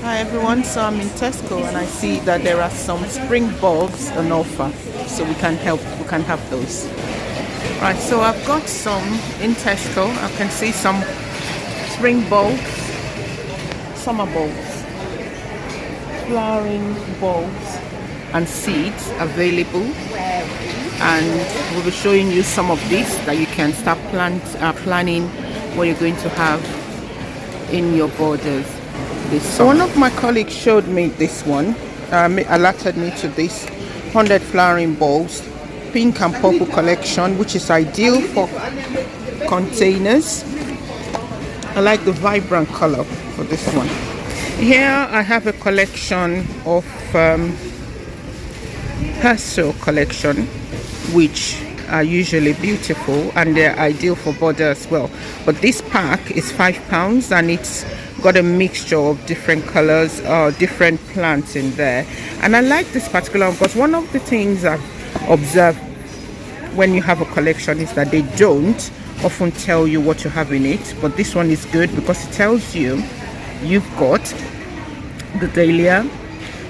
Hi everyone, so I'm in Tesco and I see that there are some spring bulbs on offer, so we can have those. Right, so I've got some in Tesco. I can see some spring bulbs, summer bulbs, flowering bulbs and seeds available, and we'll be showing you some of these that you can start planning what you're going to have in your borders. So one of my colleagues showed me this one, alerted me to this 100 flowering bulbs, pink and purple collection, which is ideal for containers. I like the vibrant color for this one. Here I have a collection of pastel collection, which are usually beautiful and they're ideal for border as well. But this pack is £5 and it's got a mixture of different colors, different plants in there. And I like this particular one because one of the things I've observed when you have a collection is that they don't often tell you what you have in it, but this one is good because it tells you you've got the Dahlia,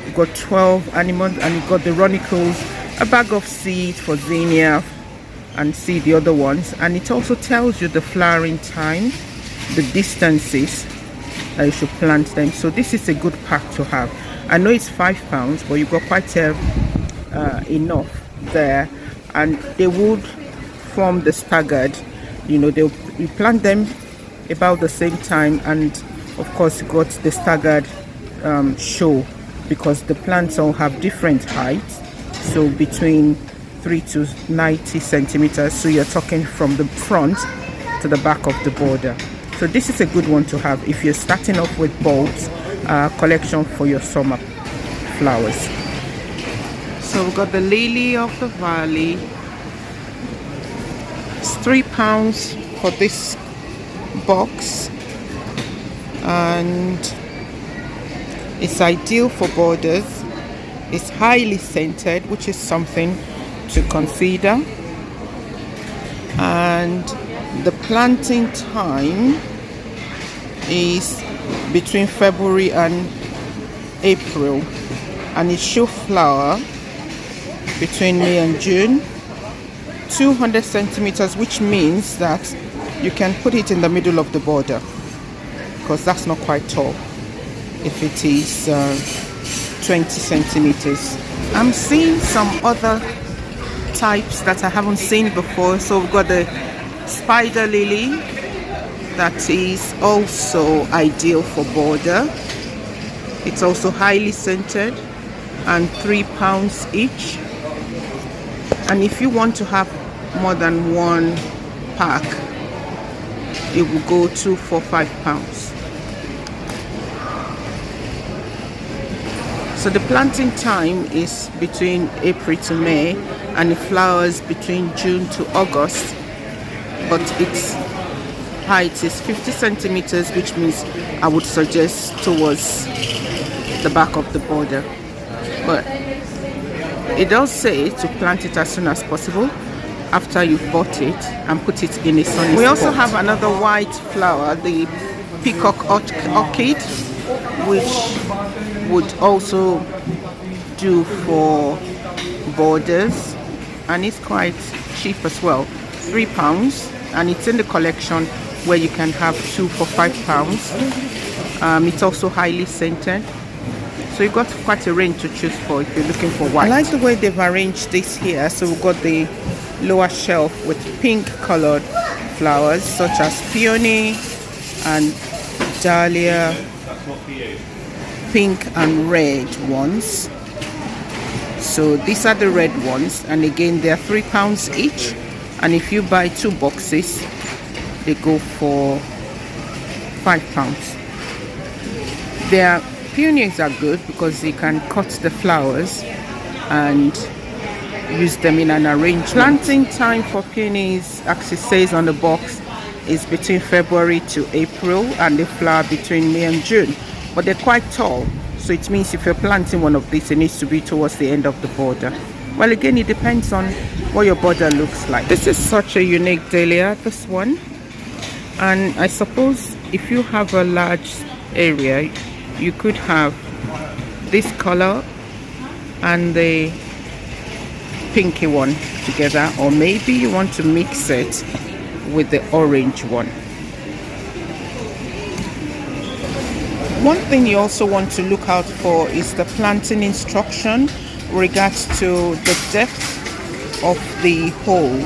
you've got 12 anemones, and you've got the ranuculus, a bag of seeds for Zinnia, and see the other ones. And it also tells you the flowering time, the distances that you should plant them. So this is a good pack to have. I know it's £5, but you've got quite enough there, and they would form the staggered, you plant them about the same time, and of course you got the staggered show because the plants all have different heights, so between 3 to 90 centimeters, so you're talking from the front to the back of the border. So this is a good one to have if you're starting off with bulbs, collection for your summer flowers. So we've got the lily of the valley. It's £3 for this box, and it's ideal for borders. It's highly scented, which is something to consider, and the planting time is between February and April, and it should flower between May and June, 200 centimeters, which means that you can put it in the middle of the border because that's not quite tall if it is 20 centimeters. I'm seeing some other types that I haven't seen before. So we've got the spider lily that is also ideal for border. It's also highly scented and £3 each. And if you want to have more than one pack, it will go to for £5. So the planting time is between April to May, and it flowers between June to August, but its height is 50 centimeters, which means I would suggest towards the back of the border. But it does say to plant it as soon as possible after you've bought it and put it in a sunny spot. We also have another white flower, the Peacock orchid, which would also do for borders, and it's quite cheap as well, £3, and it's in the collection where you can have 2 for £5. It's also highly scented, so you've got quite a range to choose for if you're looking for white. I like the way they've arranged this here. So we've got the lower shelf with pink colored flowers such as peony and Dahlia, pink and red ones. So these are the red ones, and again they're £3 each, and if you buy 2 boxes they go for £5. Their peonies are good because you can cut the flowers and use them in an arrangement. Planting time for peonies, as it says on the box, is between February to April, and they flower between May and June. But they're quite tall, so it means if you're planting one of these, it needs to be towards the end of the border. Well, again, it depends on what your border looks like. This is such a unique Dahlia, this one, and I suppose if you have a large area, you could have this color and the pinky one together, or maybe you want to mix it with the orange one. One thing you also want to look out for is the planting instruction regards to the depth of the hole.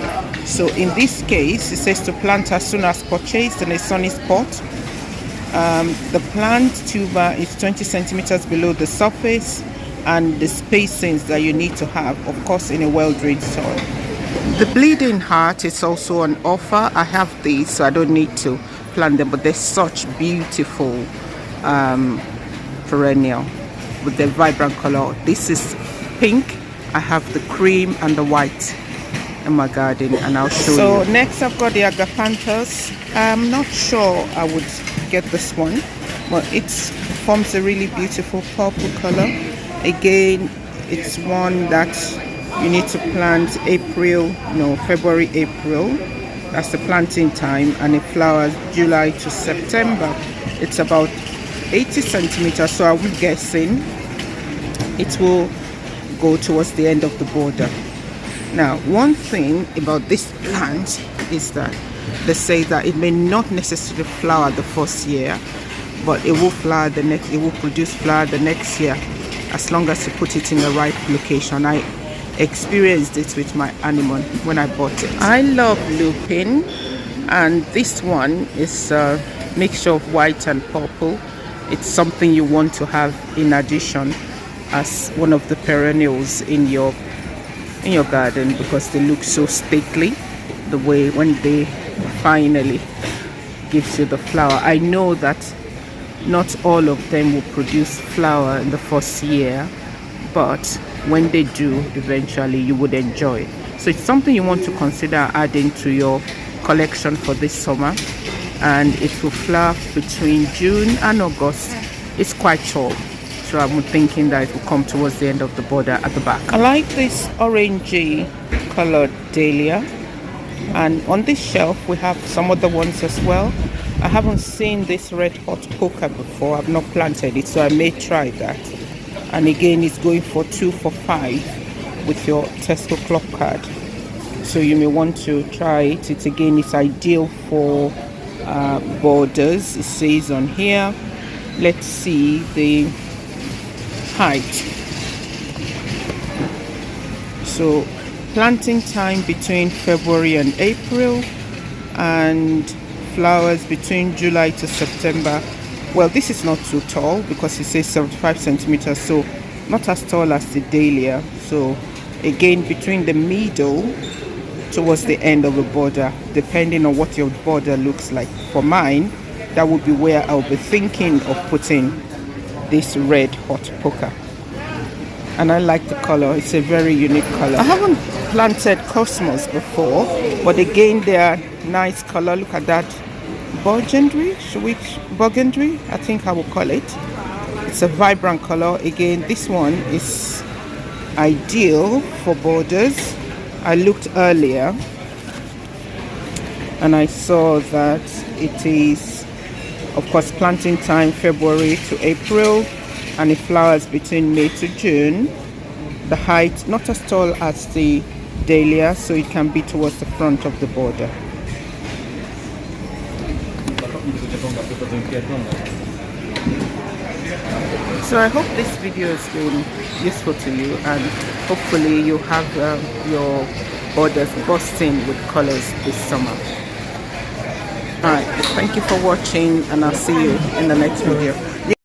So in this case, it says to plant as soon as purchased in a sunny spot. The plant tuber is 20 centimeters below the surface, and the spacings that you need to have, of course, in a well-drained soil. The bleeding heart is also on offer. I have these, so I don't need to plant them, but they're such beautiful perennial with the vibrant color. This is pink. I have the cream and the white in my garden, and I'll show you. So next I've got the Agapanthus. I'm not sure I would get this one, but it forms a really beautiful purple color. Again, it's one that you need to plant February, April. That's the planting time, and it flowers July to September. It's about 80 centimeters, so I'm guessing it will go towards the end of the border. Now, one thing about this plant is that they say that it may not necessarily flower the first year, but it will flower it will produce flower the next year, as long as you put it in the right location. I experienced it with my anemone when I bought it. I love Lupin, and this one is a mixture of white and purple. It's something you want to have in addition as one of the perennials in your garden, because they look so stately the way when they finally gives you the flower. I know that not all of them will produce flower in the first year, but when they do, eventually you would enjoy it. So it's something you want to consider adding to your collection for this summer, and it will flower between June and August. It's quite tall, so I'm thinking that it will come towards the end of the border at the back. I like this orangey colored Dahlia, and on this shelf we have some other ones as well. I haven't seen this red hot poker before. I've not planted it, so I may try that. And again, it's going for 2 for $5 with your Tesco club card, so you may want to try it. It's ideal for borders. It says on here. Let's see the height. So planting time between February and April, and flowers between July to September. Well, this is not too tall because it says 75 centimeters, so not as tall as the Dahlia. So again, between the middle towards the end of the border, depending on what your border looks like. For mine, that would be where I'll be thinking of putting this red hot poker. And I like the color. It's a very unique color. I haven't planted cosmos before, but again, they are nice color. Look at that burgundy, burgundy, I think I will call it. It's a vibrant color. Again, this one is ideal for borders. I looked earlier and I saw that it is, of course, planting time February to April, and it flowers between May to June. The height not as tall as the Dahlia, so it can be towards the front of the border. So I hope this video has been useful to you, and hopefully you have your borders bursting with colors this summer. Alright, thank you for watching, and I'll see you in the next video.